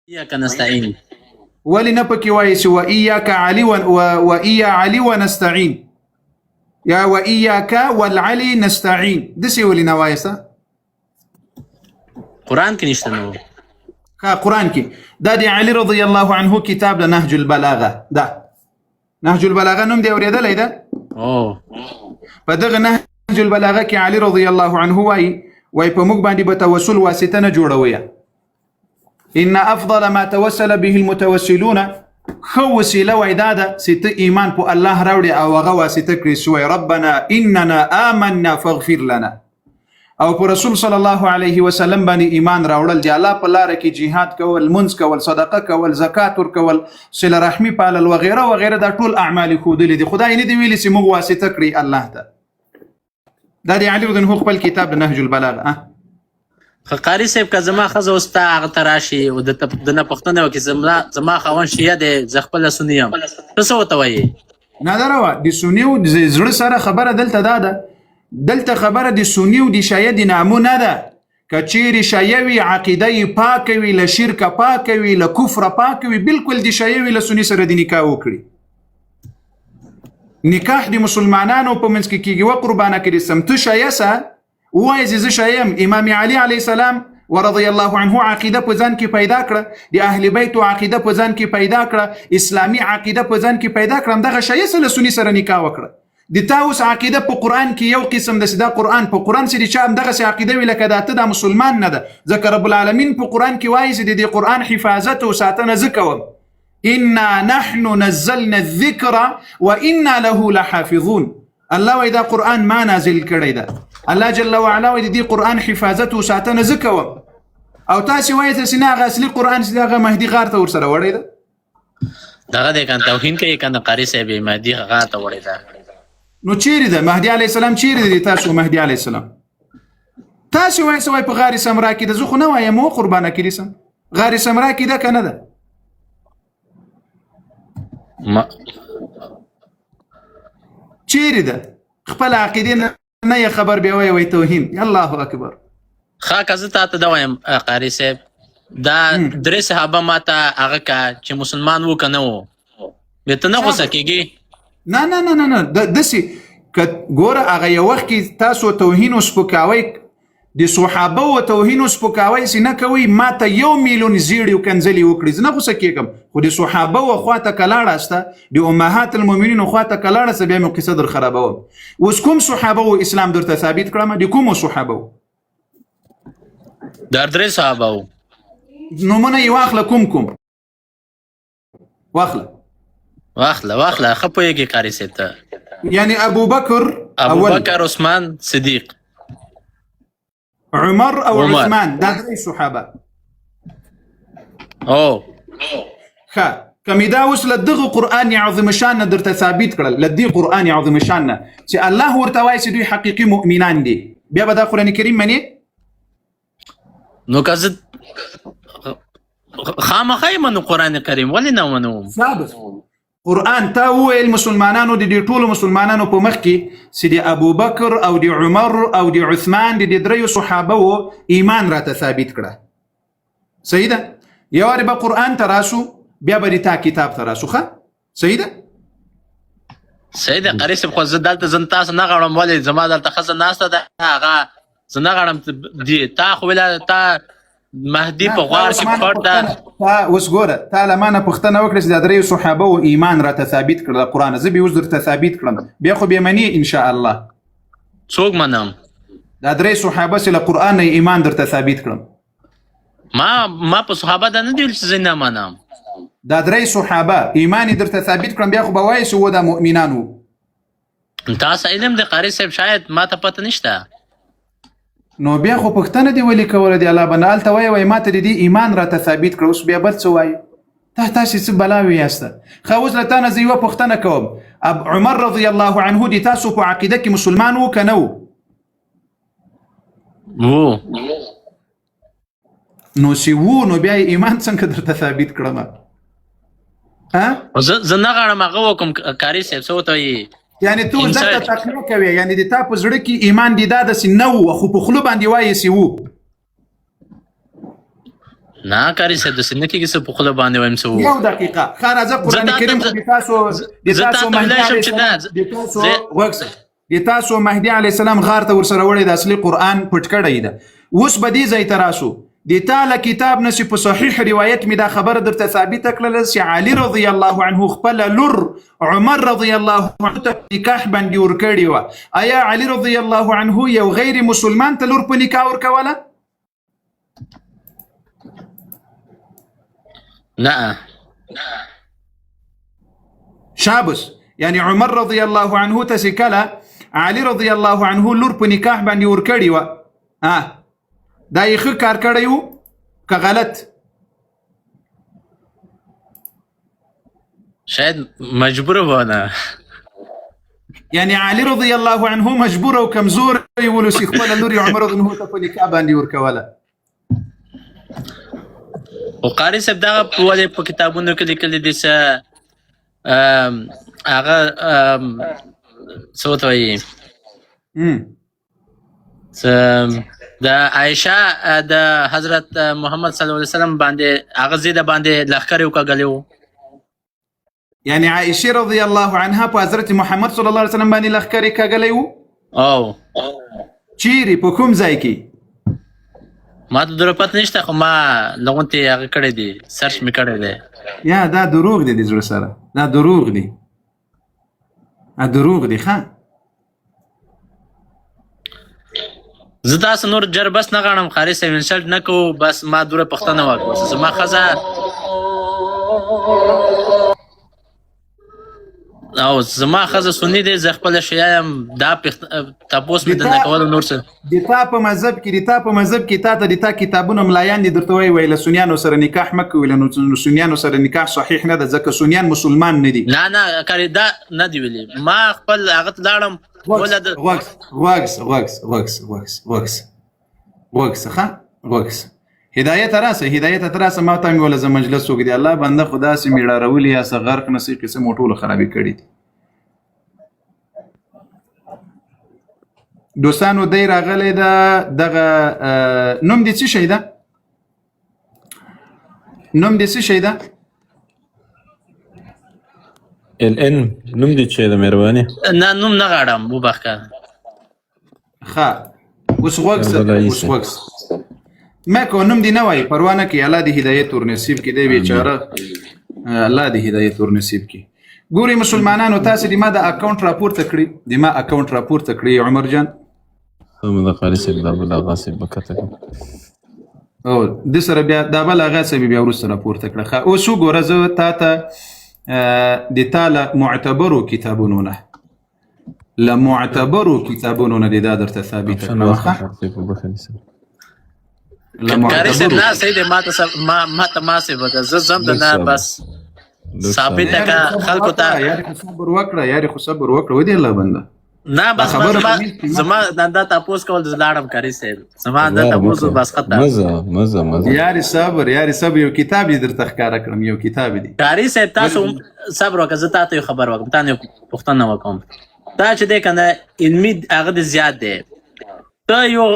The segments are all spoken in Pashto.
إياك نستعين ولې نه پکې وایي چې وإياك علي وإيا علي ونستعين یا وإياك والعلي نستعين دسې ولې نه وایسته قرآن کې نشته نو ها قرآن کې دا د علي رضی الله عنه کتاب د نهج البلاغه ده نهج البلاغه نوم دی اورېدلی ده په دغه نهج البلاغه کې علي رضی الله عنه وایي په موږ باندې به توسل واسطه نه جوړوي ان افضل ما توسل به المتوسلون خو وسیله وای دا ده چې ته ایمان په الله راوړي او هغه واسطه کړی شوی ربنا اننا آمنا فاغفر لنا او پر رسول صلی الله علیه وسلم باندې ایمان راوړل دی الله په لار کې جهاد کول منځ کول صدقه کول زکات ورکول صله رحمی پالل وغیره وغیره دا ټول اعمال خودلې دي خدای نه دی ویلي چې موږ واسطه کړی الله ته دا دی علي رضی الله عنه خپل کتاب نهج البلاغه قاری صاحب که زما ښځه اوس تا هغه ته راشي او د نه پوښتنه وکړي زما خاوند شیعه دی زه خپله سني یم ته څه ورته وایې نه دا روا د سني او د زړه سره خبره دلته دا ده دلته خبره د سني او د شیعه د نامو نه ده که چیرې شیعه وي عقیده یې پاکه وي له شرکه پاکه وي له کفره پاکه وي بلکل د شیعه وي له سني سره د نکاح وکړي نکاح د مسلمانانو په منځ کې کېږي وقربانه کړي سم ته شیعه سه وایي چې زه شیعه یم امام علي علیه السلام ورضی الله عنه عقیده په ځان کې پیدا کړه د اهل بیتو عقیده په ځان کې پیدا کړه اسلامي عقیده په ځان کې پیدا کړه دغه شیعه سره سني سره نکاح وکړه د تا اوس عقیده په قرآن کې یو قسم ده چې دا قرآن په قرآن چې د چا همدغسې عقیده وي لکه دا ته دا مسلمان نه ده ځکه رب العالمین په قرآن کې وایي چې د دې قرآن حفاظت او ساتنه زه کوم انا نحن نزلنا الذکر وانا له لحافظون الله وایي دا قرآن ما نازل کړی ده الله جل وعلا وایي د دې قرآن حفاظت او ساتنه زه کوم او تاسې وایي چې نه هغه اصلي قرآن چې هغه مهدي غار ته ورسره وړی ده دغه دی که توهین کوي که نه قاري صاحب مهدي غار ته وړی ده نو چیرې ده مهدي علیه السلام چیرې دی تاسو مهدي علیه السلام تاسې وایي څه وایي په غار سمرا کې ده زه خو نه وایم و قربانه کړي سم غار سمرا کې ده که نه ده چیرې ده خپل عقیدې نه یې خبر بیا وایي توهین الله اکبر ښه که زه تا ته دا وایم قاري صاحب دا درې صحابه ما ته هغه که چې مسلمان و که نه و بیا ته نه غوسه کېږي نه نه نه نه نه داسې که ګوره هغه یو وخت کې تاسو توهین او سپکاوی د صحابه او توهین او سپکاوی چې نه کوئ ما ته 1 میلیون زیړې او کنځلې وکړي زه نه غوسه کېږم خو د صحابه و خواته که لاړاسته د امهات المؤمنینو خواته که لاړسته بیا مې قصه در خرابوم اوس کوم صحابه و اسلام درته ثابت کړم د کومو صحابه و در درې صحابه و نومونه یې واخله کوم واخله ښه پوهېږي قاري صاحب ته یعنی ابوبکر عثمان صدیق عمر او عثمان دا درې صحابه ښه که مې دا اوس له دغه قرآن عظیم شان نه درته ثابت کړل له دې قرآن عظیم شان نه چې الله ورته وایي چې دوی حقیقي مؤمنان دي بیا به دا قرآن کریم منې نو که زه خامخا یې منو قرآن کریم ولې نه منو ثابت قرآن تا وویل مسلمانانو د دې ټولو مسلمانانو په مخ کې چې د ابوبکر او د عمر او د عثمان د دې دریو صحابه و ایمان راته ثابت کړه صحیح ده یو وارې به قرآن ته راسو بیا به د تا کتاب ته راسو ښه صحیح ده قاري صاحب خو زه دلته زه تاسو نه غواړم ولې زما دلته ښځه ناسته ده هغه زه نه غواړم تا خو ویله تا مهدي په غار کې پټ ده اوس ګوره تا له ما نه پوښتنه وکړه چې دا درې صحابه و ایمان راته ثابت کړل قرآن زه به اوس درته ثابت کړم بیا خو بیا منې انشاء الله څوک منم دا درې صحابه چې له قرآن نه ایمان درته ثابت کړم ما په صحابه دا نه دی چې زه نه منم دا درې صحابه ایمان درته ثابت کړم بیا خو به وایې چې و دا مؤمنان وو تاسو علم د قاري صاحب شاید ما ته پته نشته نو بیا خو پوښتنه دې ولې کوله د الله بنده هلته وایي ما ته د دې ایمان راته ثابت کړه اوس بیا بل څه وایي تاسې څه بلاوې یاسته ښه اوس له تا نه زه یوه پوښتنه کوم عمر رضی الله عنه د تاسو په عقیده کې مسلمان و که نه و نو چې و نو بیا یې ایمان څنګه درته ثابت کړم زه نه غواړم هغه وکړم قاري صاحب څه ورته وایي یعنی تو ځکه تقلید کوي یعنی د تا په زړه کې ایمان دی دا داسې نه و خو په خوله باندې وایي چې و نه کاری صاحب داسې نه کېږي څه په خوله باندې وایم څه وو. یو دقیقه ښه راځه قرآن کریم خو د تاسو مهدي علیه السلام د تاسو مهدي علیه السلام غار ته ورسره وړی د اصلي قرآن پټ کړی ده. اوس به دې ځای ته راسو د تا له کتاب نه چې په صحیح روایت مې دا خبره درته ثابته کړله چې علي رضی الله عنه خپله لور عمر رضی الله عنه ته نکاح باندې ورکړې وه. آیا علي رضی الله عنه یو غیر مسلمان ته لور په نکاح ورکوله؟ نه شابس یعنی عمر رضی الله عنه ته چې کله علي رضی الله عنه لور په نکاح باندې ورکړې وه دا یې ښه کار کړی و که غلط؟ شاید مجبور وونه. یعنی علي رضی الله عنه مجبور او کمزور ولو چې خپله لور یې عمر رضی الله عنه ته په نکاح باندې ورکوله. خو قاري صاحب دغه ولې په کتابونو کې لیکلي دي چې هغه څه ورته وایي د عایشه د حضرت محمد صلی الله علیه وسلم باندې هغه زیده باندې لښکر یې وکږلی و. یعنی عایشه رضی الله عنها په حضرت محمد صلی الله علیه وسلم باندې لښکر یې کږلی و؟ او چیرې په کوم ځای کې؟ ما ته دوره پته نشته خو ما لغونتې هغه کړی دی سرچ مې کړی دی. یا دا دروغ دی د زړه سره دا دروغ دی دروغ دی ښه. زه تاسو نور جر بس نه غواړم قاري صاحب انسلټ نه کوو بس ما دوره پښتنه وکړه زما ښځه او زما ښځه سني دی زه خپله شیعه یم دا تپوس مې درنه کول نور څه د تا په مذهب کې تا ته د تا کتابونه ملایان دي درته وایي له سنیانو سره نکاح مه کوئ له سنیانو سره نکاح صحیح نه ده ځکه سنیان مسلمان نه دي. نه کاري دا نه دی ویلي ما خپل هغه ته لاړم غوږس هدایت راسه ما ته مې وله زه مجلس وکړي الله بنده خدا سې مې ډارولي یا څه غرق نه سې قسم ټولو خرابې کړي دي. دوستانو دی راغلی ده دغه نوم دې څه شی ده؟ نوم دې چې د مهرباني نه نوم نه غواړم وبخښه. ښه اوس غوږس مکو نوم دې نه وایي پروا نه کوي الله دې هدایت ورنصیب کړي دی بیچاره الله دې هدایت ورنصیب کړي. ګوري مسلمانانو تاسې د ما د اکاونټ راپورته کړي عمر جان د قاري صاحب دا بلاغه صاحب بکته او د سره بیا دا بلاغه صاحب بیا وروسته راپورته کړه. اوس وګوره زه تا ته د تا له معتبرو کتابونو نه دې دا درته ثابته کړه. کاري صاحب نه صحیح دی ما ته ما صاحب زه ځم د نه بس ثابته که خلکو ته یارې خو صبر وکړه ودې الله بنده نه بس زما دا تپوس کول د لاړم کاري صاحب زما دا تپوس بس ختم مزه یارې صبر یو کتاب یې درته ښکاره کړم یو کتاب دی کاري صاحب تاسو صبر وکړه زه تاته یو خبر وکړم تا نه پوښتنه وکړم تا چې دی کنه علمي هغه د زیات دی ته یو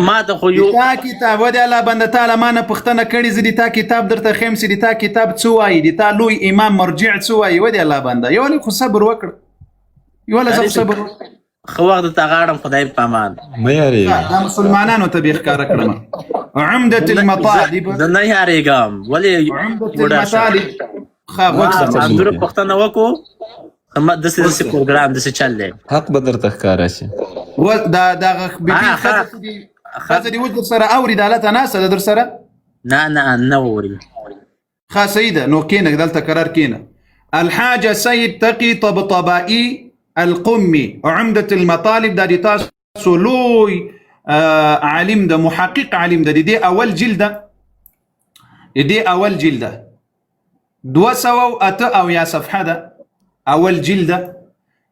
ما ته خو یو تا کتاب ودې الله بنده تعالی ما نه پوښتنه کړې زه د تا کتاب درته ښیم چې د تا کتاب څه وایي د تا لوی امام مرجع څه وایي ودې الله بنده یو لږ خو صبر وکړه خو وخت ته غاړم خدای په امان مه یارېږه دا مسلمانانو ته به ښکاره کړم عمدة المطالب زه نه یارېږم ولې عمدة المطالب اندوره پوښتنه وکړو داسې پروګرام داسې چل دی حق به درته ښکاره شي دا ښځه دې اوس در سره اوري د حالته ناسته ده در سره نه اوري ښه صحیح ده نو کښېنه دلته قرار کښېنه الحاجة سید تقي طبطبائي القمي عمدة المطالب دا دي تاسو لوی عالم ده محقق عالم ده دي اول جلده 208 او یا صفحه ده اول جلده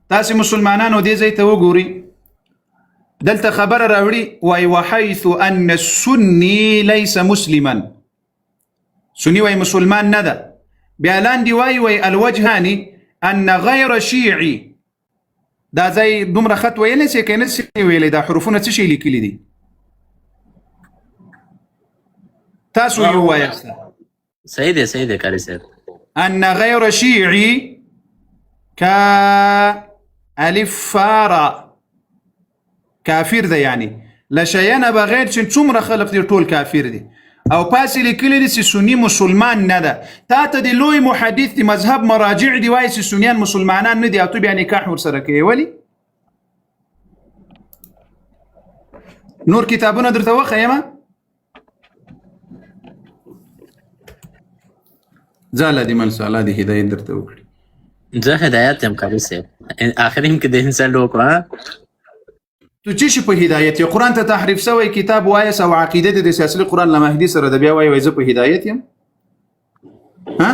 تاسو مسلمانانو دې ځای ته وګوري دلته خبره راوړي وای وحيث ان السني ليس مسلما سني وای مسلمان نه ده بیا لاندې وای الوجهان ان غیر شیعي دا ځای دومره خط ویلی چې که نه شي ویلی دا حروفونه څه شي لیکلي دي تاسو یو وایاست صحیح دی قاری صاحب. ان غیر شیعی کا الف فارا کافر ده یعنی لشیانه بغیر چې څومره خلق دي ټول کافر دي او پاسې لیکلي دي چې سني مسلمان نه ده. تا ته د لوی محدث د مذهب مراجع دی وایي چې سنیان مسلمانان نه دي او ته بیا نکاح ورسره کوې ولې؟ نور کتابونه درته وښیمه؟ ځه الله دې منسه الله دې هدایت درته وکړي. زه هدایت یم قاری صاحب. آخرین کې د انسان وکړه تو چې شي په هدایت یې قرآن ته تحریف سوی کتاب وایس او عقیده د سیاسي قرآن له مهدي سره د بیا وایي زه په هدایت یم. ها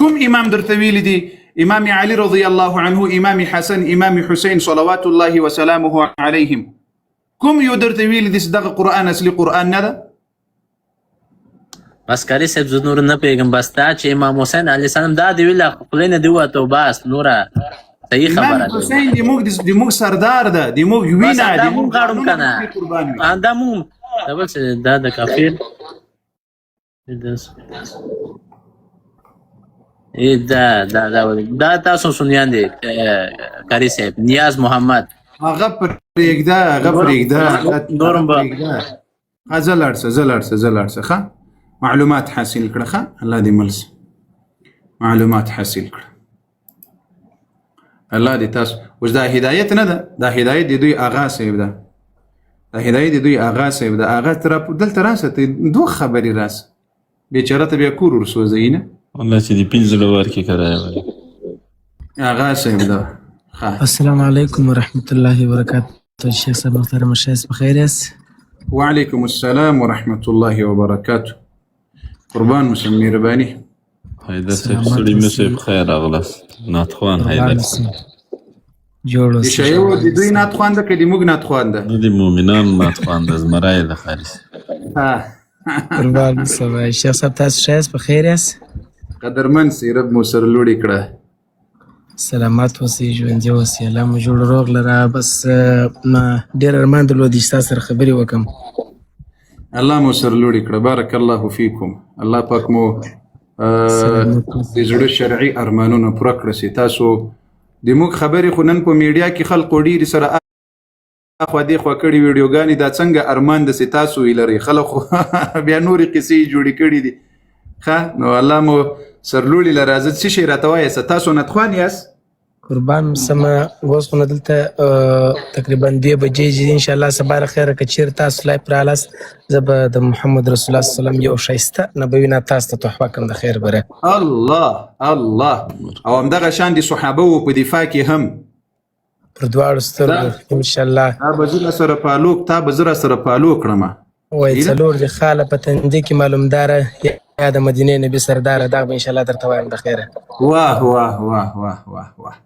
کوم امام درته ویلی دی؟ امام علي رضی الله عنه، امام حسن، امام حسین صلوات الله وسلامه علیهم. کوم یو درته ویلی دی چې دغه قرآن اصلي قرآن نه ده؟ بس قاری صاحب زه نور نه پوهېږم. بس دا چې امام حسین علیه السلام دا دی ویله خولې نه دی ووته او بس نوره صحیح خبره امام حسین د موږ سردار ده، د موږ وینه، دا مونږ غواړم که نه دا مونږ دا بل څه دا د کافر دا تاسو سنیان دی قاری صاحب. نیاز محمد هغه پرېږده نورم به زه لاړ شه ښه معلومات حاصل کړه ښه الله دې ملسه معلومات حاصل کړه الله دې تاسو. اوس دا هدایت نه ده، دا هدایت د دوی آغا صاحب ده، دا هدایت د دوی آغا صاحب ده. آغا دلته راسه ته دوه خبرې راسه بیچاره ته بیا کور ورسوځوي نه والله چې دې پنځه زره ورکړي کرایه آغا صاحب ده. السلام علیکم ورحمت الله وبرکاته. شیخ صاحب محترم شیخ بخیر است؟ وعلیکم السلام ورحمت الله وبرکاته. قربان مسلم مهرباني. حیدر صاحب سړي مې خیر راغلاست. ناتخوان حیدر جوړ اوسه. شیو د دوی ناتخوان ده که د موږ ناتخوان ده؟ نه د مؤمنانو ناتخوان ده، زمری ده خارج. قربان سبا. شیخ صاحب تاسو ښه یاست؟ بخیر یاست؟ قدرمن سي رب مو سره لوړې کړه. سلامت اوسئ، ژوندي اوسئ، الله مو جوړ روغ لره. بس ما ډېر ارمان درلود چې تاسو سره خبرې وکړم. الله مو سره لوړې کړه. بارک الله فیکم. الله پاک مو د زړه شرعي ارمانونه پوره کړه چې تاسو د موږ خبرې خو نن په میډیا کې خلکو ډېرې سره اخوا دېخوا کړي ویډیوګانې دا څنګه ارمان ده چې تاسو یې لرئ. خلک خو بیا نورې قصې جوړې کړي دي. ښه نو الله مو سرلوړي له راځه څه شی راته وایاست؟ تاسو نتخوان یاست؟ قربان سمه اوس خو نه دلته تقریبا 2 بجې چې انشاءالله سبا له خیره که چېرې تاسو لایف راغلاست زه به د محمد رسول الله صلی الله علیه وسلم یو ښایسته نبوي نعت تاسو ته تحفه کړم د خیر بره. الله او همدغه شان د صحابه وو په دفاع کې هم پر دواړو سترګو انشاءالله. تا به زه راسره پالو کړم. وایي څلور د خاله په تندي کې معلومداره یا د مدینې نبي سرداره دغه به انشاءالله درته وایم د خیره. واه واه واه واه واه واه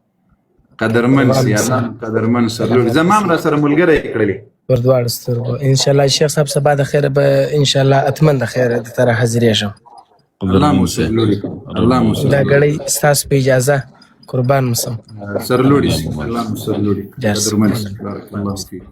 قدرمن سي الله قدرمن سرلوړي. زما هم راسره ملګری کړلې پر دواړو سترګو انشاءالله. شیخ صاحب سبا د خیره به انشاءالله اتمن د خیره د طرح حاضرېږم. الله مو سرلوړي کړه. الله مو دا ګړی ستاسو په اجازه قربان مسم سرلوړي. الله مو سرلوړي. قدرمن سي. بارک الله فيك.